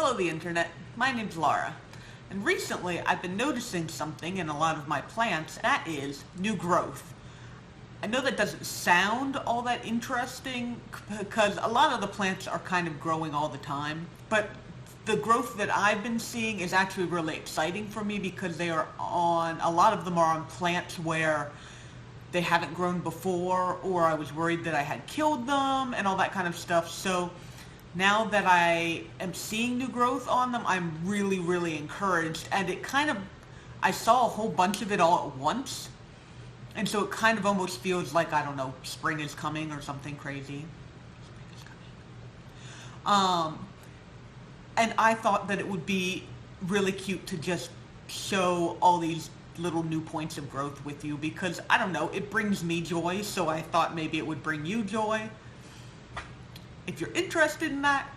Hello, the internet. My name's Laura, and recently I've been noticing something in a lot of my plants, that is new growth. I know that doesn't sound all that interesting because a lot of the plants are kind of growing all the time, but the growth that I've been seeing is actually really exciting for me because a lot of them are on plants where they haven't grown before, or I was worried that I had killed them and all that kind of stuff. So now that I am seeing new growth on them, I'm really, really encouraged. And I saw a whole bunch of it all at once. And so it kind of almost feels like, I don't know, spring is coming or something crazy. Spring is coming. And I thought that it would be really cute to just show all these little new points of growth with you because, I don't know, it brings me joy, so I thought maybe it would bring you joy. If you're interested in that,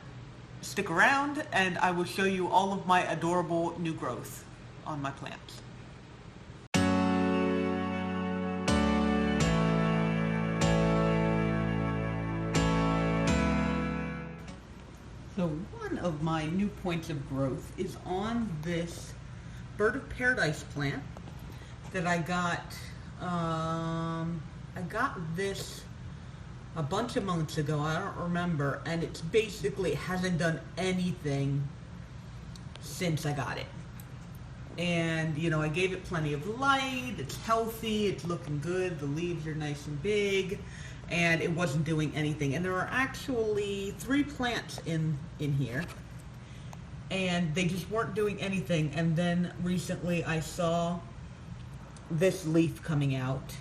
stick around and I will show you all of my adorable new growth on my plants. So one of my new points of growth is on this bird of paradise plant that I got this a bunch of months ago, I don't remember, and it hasn't done anything since I got it. And, I gave it plenty of light, it's healthy, it's looking good, the leaves are nice and big, and it wasn't doing anything. And there are actually 3 plants in here, and they just weren't doing anything. And then recently I saw this leaf coming out,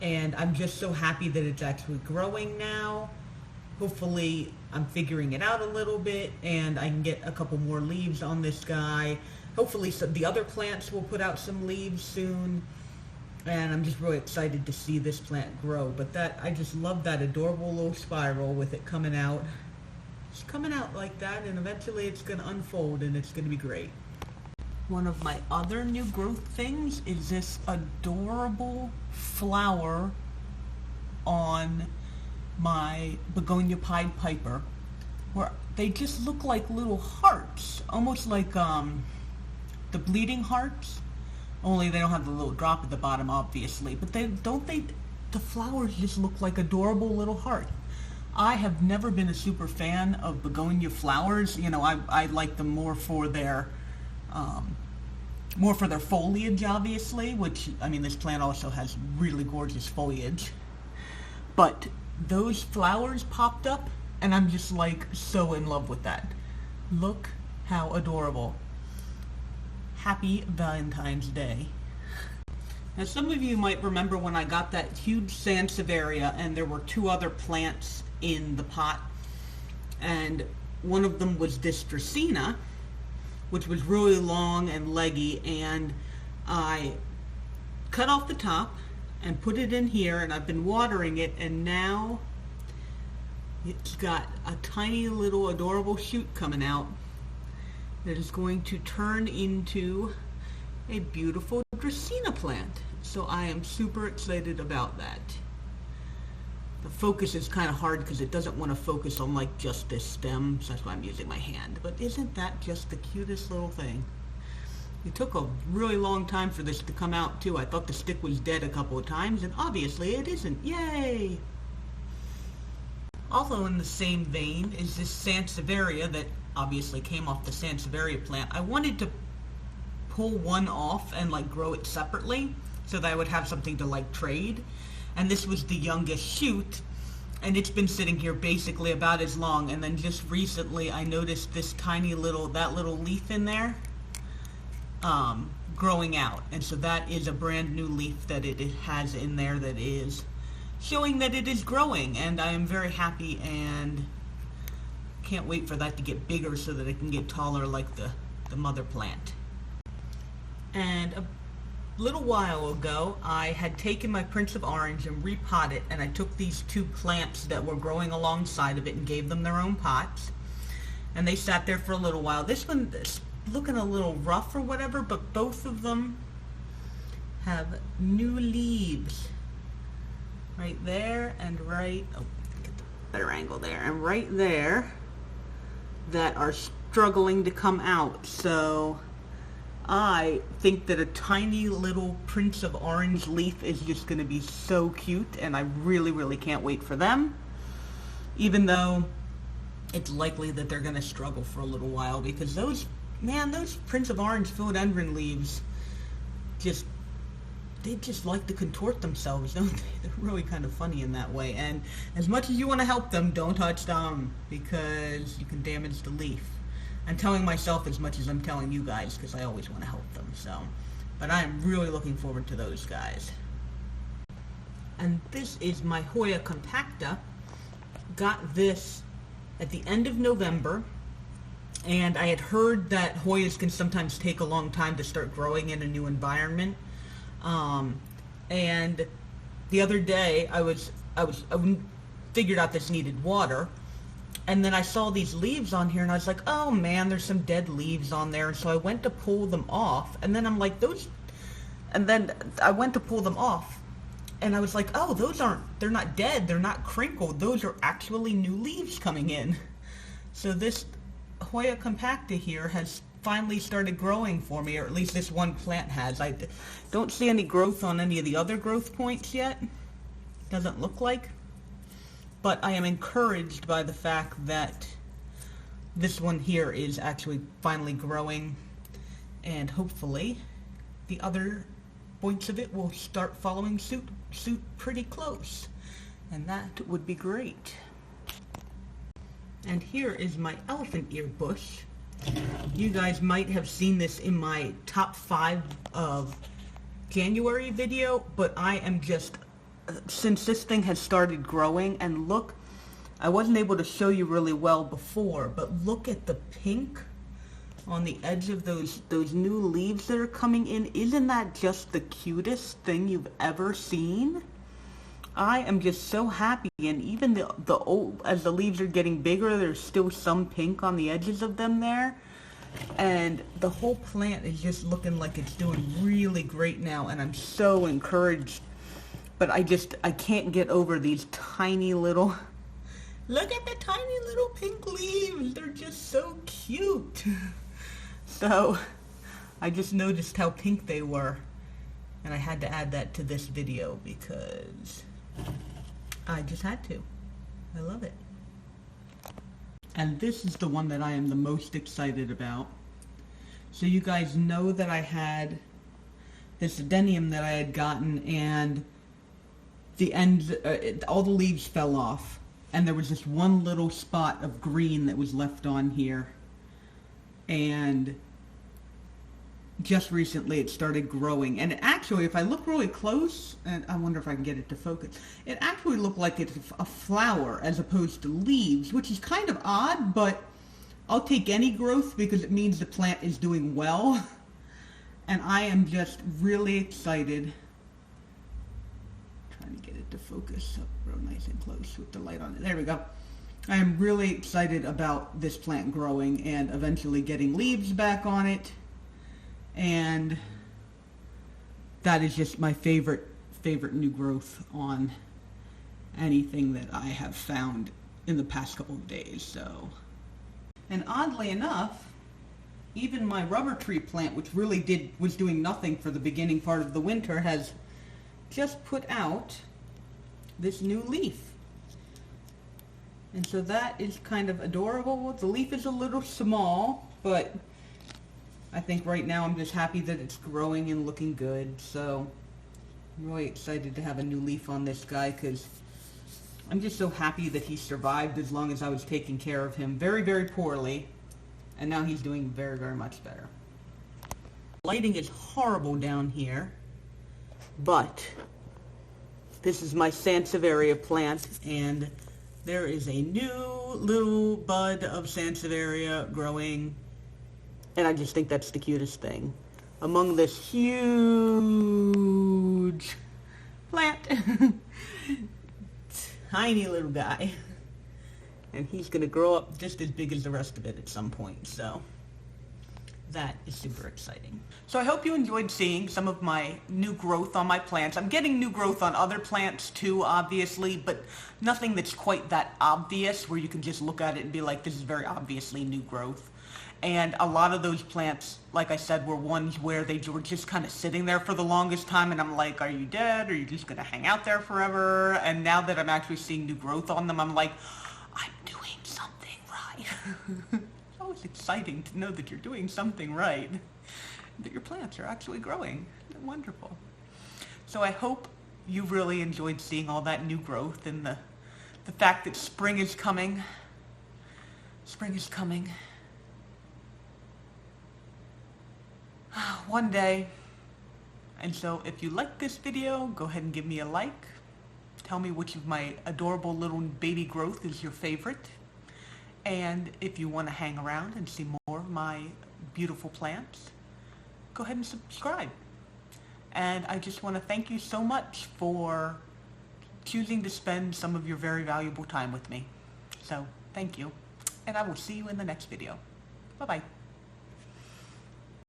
and I'm just so happy that it's actually growing now. Hopefully I'm figuring it out a little bit and I can get a couple more leaves on this guy. Hopefully the other plants will put out some leaves soon, and I'm just really excited to see this plant grow. But I just love that adorable little spiral with it coming out. It's coming out like that, and eventually it's going to unfold and it's going to be great. One of my other new growth things is this adorable flower on my Begonia Pied Piper, where they just look like little hearts, almost like the bleeding hearts, only they don't have the little drop at the bottom, obviously, but the flowers just look like adorable little hearts. I have never been a super fan of begonia flowers. I like them more for their foliage, obviously, which, this plant also has really gorgeous foliage. But those flowers popped up, and I'm just, so in love with that. Look how adorable. Happy Valentine's Day. Now, some of you might remember when I got that huge Sansevieria, and there were 2 other plants in the pot, and one of them was this Dracaena, which was really long and leggy, and I cut off the top and put it in here, and I've been watering it, and now it's got a tiny little adorable shoot coming out that is going to turn into a beautiful Dracaena plant. So I am super excited about that. The focus is kind of hard because it doesn't want to focus on just this stem, so that's why I'm using my hand. But isn't that just the cutest little thing? It took a really long time for this to come out too. I thought the stick was dead a couple of times, and obviously it isn't. Yay! Also in the same vein is this Sansevieria that obviously came off the Sansevieria plant. I wanted to pull one off and grow it separately so that I would have something to trade. And this was the youngest shoot, and it's been sitting here basically about as long. And then just recently I noticed this tiny little leaf in there growing out, and so that is a brand new leaf that it has in there that is showing that it is growing, and I am very happy and can't wait for that to get bigger so that it can get taller like the mother plant. And a little while ago, I had taken my Prince of Orange and repotted it, and I took these 2 plants that were growing alongside of it and gave them their own pots, and they sat there for a little while. This one is looking a little rough or whatever, but both of them have new leaves right there and get the better angle there, and right there that are struggling to come out, so I think that a tiny little Prince of Orange leaf is just going to be so cute, and I really, really can't wait for them, even though it's likely that they're going to struggle for a little while, because those Prince of Orange philodendron leaves they just like to contort themselves, don't they? They're really kind of funny in that way, and as much as you want to help them, don't touch them, because you can damage the leaf. I'm telling myself as much as I'm telling you guys, because I always want to help them, so. But I am really looking forward to those guys. And this is my Hoya compacta. Got this at the end of November, and I had heard that Hoyas can sometimes take a long time to start growing in a new environment. And the other day I figured out this needed water, and then I saw these leaves on here, and I was like, oh man, there's some dead leaves on there, and so I went to pull them off, and then I'm like, I went to pull them off, and I was like, oh, they're not dead, they're not crinkled, those are actually new leaves coming in. So this Hoya compacta here has finally started growing for me, or at least this one plant has. I don't see any growth on any of the other growth points yet. Doesn't look like. But I am encouraged by the fact that this one here is actually finally growing, and hopefully the other points of it will start following suit pretty close, and that would be great. And here is my elephant ear bush. You guys might have seen this in my top 5 of January video, but I am just, since this thing has started growing, and look, I wasn't able to show you really well before, but look at the pink on the edge of those new leaves that are coming in. Isn't that just the cutest thing you've ever seen? I am just so happy, and even the old, as the leaves are getting bigger, there's still some pink on the edges of them there, and the whole plant is just looking like it's doing really great now, and I'm so encouraged. But I can't get over these tiny little, look at the tiny little pink leaves, they're just so cute. So I just noticed how pink they were, and I had to add that to this video because I just had to. I love it. And this is the one that I am the most excited about. So you guys know that I had this adenium that I had gotten, and the ends, all the leaves fell off, and there was this one little spot of green that was left on here, and just recently it started growing, and it actually, if I look really close, and I wonder if I can get it to focus, it actually looked like it's a flower as opposed to leaves, which is kind of odd, but I'll take any growth because it means the plant is doing well, and I am just really excited. Trying to get it to focus up real nice and close with the light on it. There we go. I am really excited about this plant growing and eventually getting leaves back on it. And that is just my favorite new growth on anything that I have found in the past couple of days. So, and oddly enough, even my rubber tree plant, which really was doing nothing for the beginning part of the winter, has just put out this new leaf. And so that is kind of adorable. The leaf is a little small, but I think right now I'm just happy that it's growing and looking good. So I'm really excited to have a new leaf on this guy because I'm just so happy that he survived as long as I was taking care of him very, very poorly. And now he's doing very, very much better. Lighting is horrible down here, but this is my Sansevieria plant, and there is a new little bud of Sansevieria growing, and I just think that's the cutest thing among this huge plant. Tiny little guy, and he's gonna grow up just as big as the rest of it at some point. So that is super exciting. So I hope you enjoyed seeing some of my new growth on my plants. I'm getting new growth on other plants too, obviously, but nothing that's quite that obvious where you can just look at it and be like, this is very obviously new growth. And a lot of those plants, like I said, were ones where they were just kind of sitting there for the longest time, and I'm like, are you dead? Are you just going to hang out there forever? And now that I'm actually seeing new growth on them, I'm like, I'm doing something right. It's always exciting to know that you're doing something right, that your plants are actually growing. Wonderful. So I hope you really enjoyed seeing all that new growth and the fact that spring is coming. Spring is coming. One day. And so if you like this video, go ahead and give me a like. Tell me which of my adorable little baby growth is your favorite. And if you want to hang around and see more of my beautiful plants, go ahead and subscribe. And I just want to thank you so much for choosing to spend some of your very valuable time with me. So thank you. And I will see you in the next video. Bye-bye.